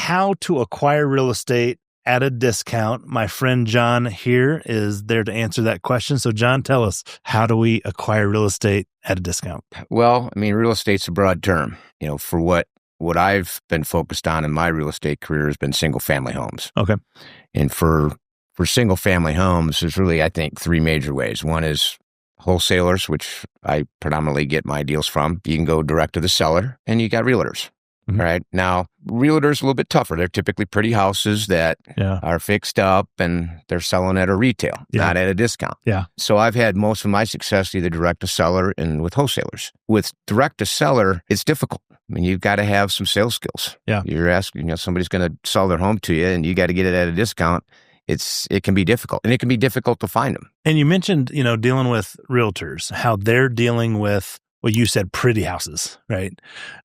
how to acquire real estate at a discount. My friend John here is there to answer that question. So John, tell us, how do we acquire real estate at a discount? Well, I mean, real estate's a broad term. For what I've been focused on in my real estate career has been single family homes. Okay. And for single family homes, there's really, I think, three major ways. One is wholesalers, which I predominantly get my deals from. You can go direct to the seller, and you got realtors. Mm-hmm. Right. Now, realtors are a little bit tougher. They're typically pretty houses that are fixed up and they're selling at a retail, not at a discount. Yeah. So I've had most of my success either direct to seller and with wholesalers. With direct to seller, it's difficult. I mean, you've got to have some sales skills. Yeah. You're asking, somebody's going to sell their home to you and you got to get it at a discount. It can be difficult, and it can be difficult to find them. And you mentioned, dealing with realtors, how they're dealing with, well, you said pretty houses, right?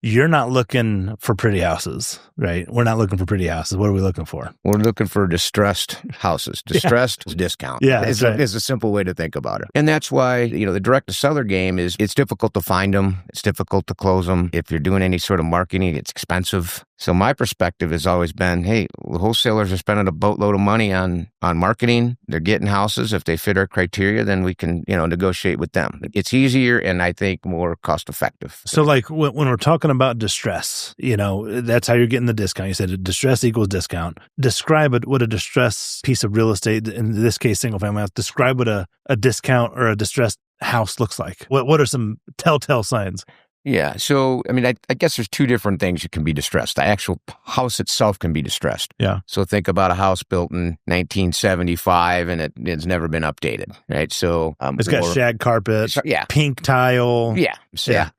You're not looking for pretty houses, right? We're not looking for pretty houses. What are we looking for? We're looking for distressed houses. Distressed is discount. Yeah, it's a simple way to think about it. And that's why, the direct-to-seller game it's difficult to find them. It's difficult to close them. If you're doing any sort of marketing, it's expensive. So my perspective has always been, hey, the wholesalers are spending a boatload of money on marketing. They're getting houses. If they fit our criteria, then we can, negotiate with them. It's easier and I think more cost effective. So like when we're talking about distress, that's how you're getting the discount. You said distress equals discount. Describe what a distress piece of real estate, in this case, single family house, describe what a discount or a distressed house looks like. What are some telltale signs? Yeah. So, I mean, I guess there's two different things that can be distressed. The actual house itself can be distressed. Yeah. So think about a house built in 1975 and it's never been updated, right? So it's got shag carpet, pink tile. Yeah. So, yeah.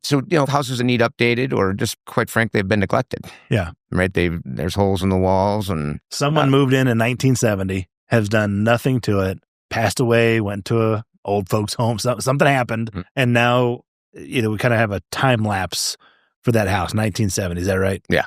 So, houses that need updated or just quite frankly, they've been neglected. Yeah. Right. There's holes in the walls and someone moved in 1970, has done nothing to it, passed away, went to a old folks home. Something happened. Mm-hmm. And now, we kind of have a time lapse for that house, 1970. Is that right? Yeah.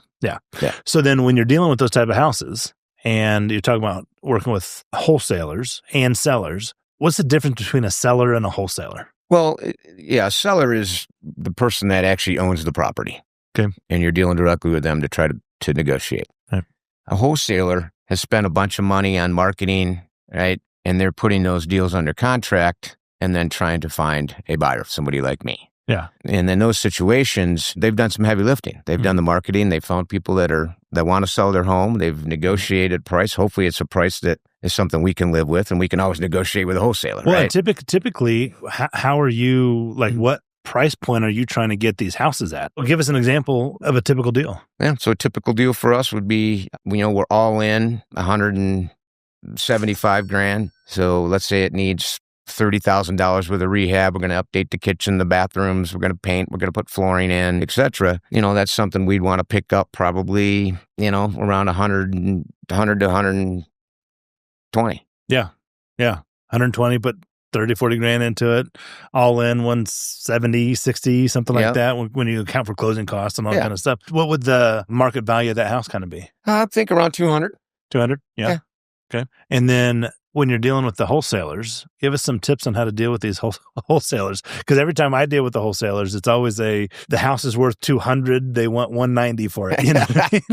So then when you're dealing with those type of houses and you're talking about working with wholesalers and sellers, what's the difference between a seller and a wholesaler? Well, a seller is the person that actually owns the property. Okay. And you're dealing directly with them to try to negotiate. Okay. A wholesaler has spent a bunch of money on marketing, right? And they're putting those deals under contract and then trying to find a buyer, somebody like me. Yeah. And in those situations, they've done some heavy lifting. They've done the marketing. They've found people that want to sell their home. They've negotiated price. Hopefully it's a price that is something we can live with and we can always negotiate with a wholesaler. Well, right? typically, how are you, like what price point are you trying to get these houses at? Well, give us an example of a typical deal. Yeah. So a typical deal for us would be, we're all in $175,000. So let's say it needs $30,000 worth of rehab. We're going to update the kitchen, the bathrooms. We're going to paint. We're going to put flooring in, etc. That's something we'd want to pick up probably, around 100 to 120. Yeah. 120, put 30, 40 grand into it, all in 170, 60, something like that, when you account for closing costs and all that kind of stuff. What would the market value of that house kind of be? I think around 200. 200? Yeah. Okay. And then when you're dealing with the wholesalers, give us some tips on how to deal with these wholesalers. Because every time I deal with the wholesalers, it's always the house is worth 200, they want 190 for it. You know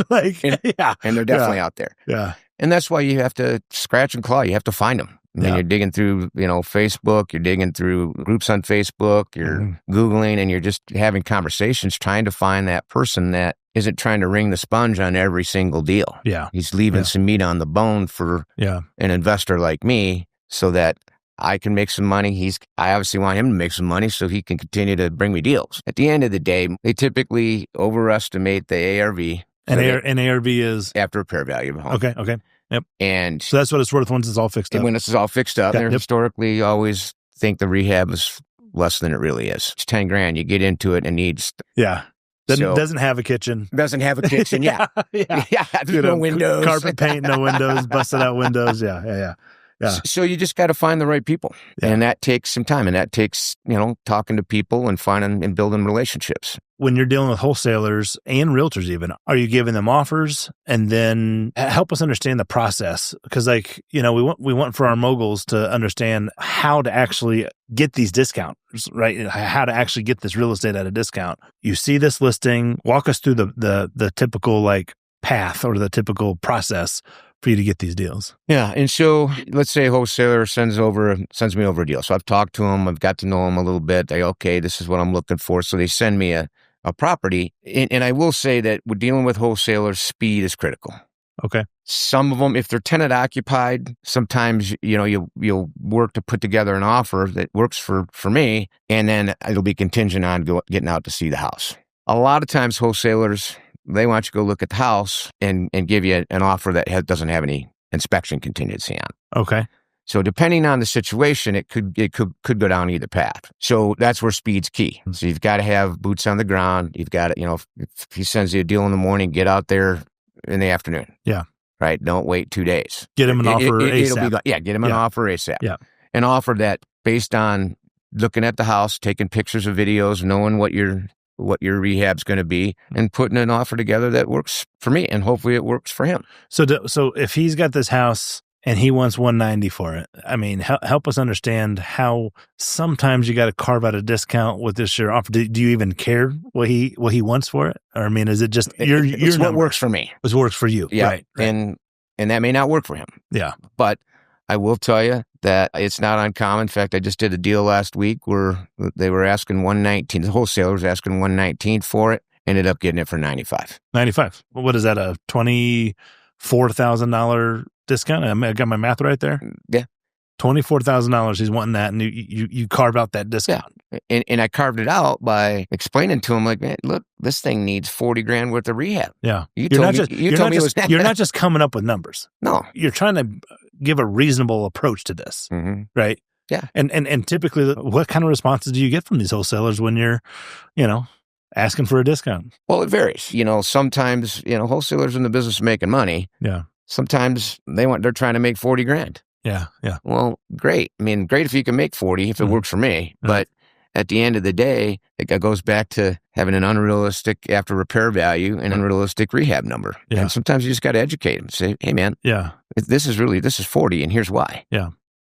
what I mean? And they're definitely out there. Yeah. And that's why you have to scratch and claw. You have to find them. I mean, you're digging through, Facebook, you're digging through groups on Facebook, you're Googling, and you're just having conversations trying to find that person that isn't trying to wring the sponge on every single deal. Yeah. He's leaving some meat on the bone for an investor like me so that I can make some money. I obviously want him to make some money so he can continue to bring me deals. At the end of the day, they typically overestimate the ARV. And ARV is? After repair value of a home. Okay. Yep. And so that's what it's worth once it's all fixed up. When this is all fixed up, they historically always think the rehab is less than it really is. It's 10 grand. You get into it and needs. Yeah. Doesn't have a kitchen. Doesn't have a kitchen. Yeah. There's no windows. Carpet paint, no windows, busted out windows. Yeah. Yeah. So you just got to find the right people. Yeah. And that takes some time. And that takes, talking to people and finding and building relationships. When you're dealing with wholesalers and realtors even, are you giving them offers? And then help us understand the process. Because we want for our moguls to understand how to actually get these discounts, right? How to actually get this real estate at a discount. You see this listing, walk us through the typical path or the typical process for you to get these deals. Yeah. And so let's say a wholesaler sends me over a deal. So I've talked to them. I've got to know them a little bit. Okay, this is what I'm looking for. So they send me a property. And I will say that we're dealing with wholesalers, speed is critical. Okay. Some of them, if they're tenant occupied, sometimes, you'll work to put together an offer that works for me. And then it'll be contingent on getting out to see the house. A lot of times wholesalers, they want you to go look at the house and give you an offer that doesn't have any inspection contingency on. Okay. So depending on the situation, it could go down either path. So that's where speed's key. So you've got to have boots on the ground. You've got to, if he sends you a deal in the morning, get out there in the afternoon. Yeah. Right. Don't wait 2 days. Get him an offer ASAP. Get him an offer ASAP. Yeah. An offer that based on looking at the house, taking pictures of videos, knowing what your rehab's going to be, and putting an offer together that works for me, and hopefully it works for him. So if he's got this house and he wants $190 for it, I mean, help us understand how sometimes you got to carve out a discount with this your offer. Do you even care what he wants for it? Or I mean, is it just it's what works for me? What works for you? Yeah, right. And that may not work for him. Yeah, but I will tell you that it's not uncommon. In fact, I just did a deal last week where they were asking $119. The wholesaler was asking $119 for it. Ended up getting it for $95. $95. What is that? A $24,000 discount? I got my math right there. Yeah, $24,000. He's wanting that, and you carve out that discount. Yeah. And I carved it out by explaining to him, like, man, look, this thing needs $40,000 worth of rehab. Yeah, You told me you're not just coming up with numbers. No, you're trying to give a reasonable approach to this, right? Yeah. And typically, what kind of responses do you get from these wholesalers when you're, asking for a discount? Well, it varies. Sometimes, wholesalers in the business of making money. Yeah. Sometimes they're trying to make $40,000. Yeah. Yeah. Well, great. I mean, great if you can make 40 if it works for me. But at the end of the day, it goes back to having an unrealistic after repair value and unrealistic rehab number. Yeah. And sometimes you just got to educate them. Say, hey, man, yeah, this is 40 and here's why. Yeah.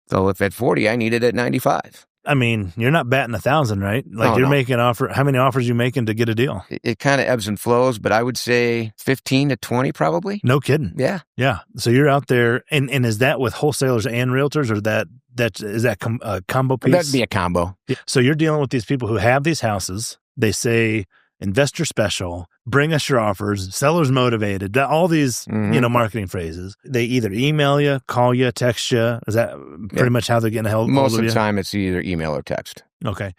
So if at 40, I need it at 95. I mean, you're not batting 1,000, right? You're making offer. How many offers are you making to get a deal? It kind of ebbs and flows, but I would say 15 to 20 probably. No kidding. Yeah. Yeah. So you're out there, and is that with wholesalers and realtors, or is that a combo piece? That'd be a combo. Yeah. So you're dealing with these people who have these houses. They say investor special, bring us your offers, sellers motivated, all these, marketing phrases. They either email you, call you, text you. Is that pretty much how they're getting a hold of you? Most of the time it's either email or text. Okay.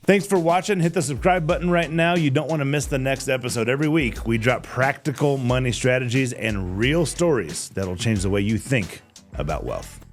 Thanks for watching. Hit the subscribe button right now. You don't want to miss the next episode. Every week, we drop practical money strategies and real stories that'll change the way you think about wealth.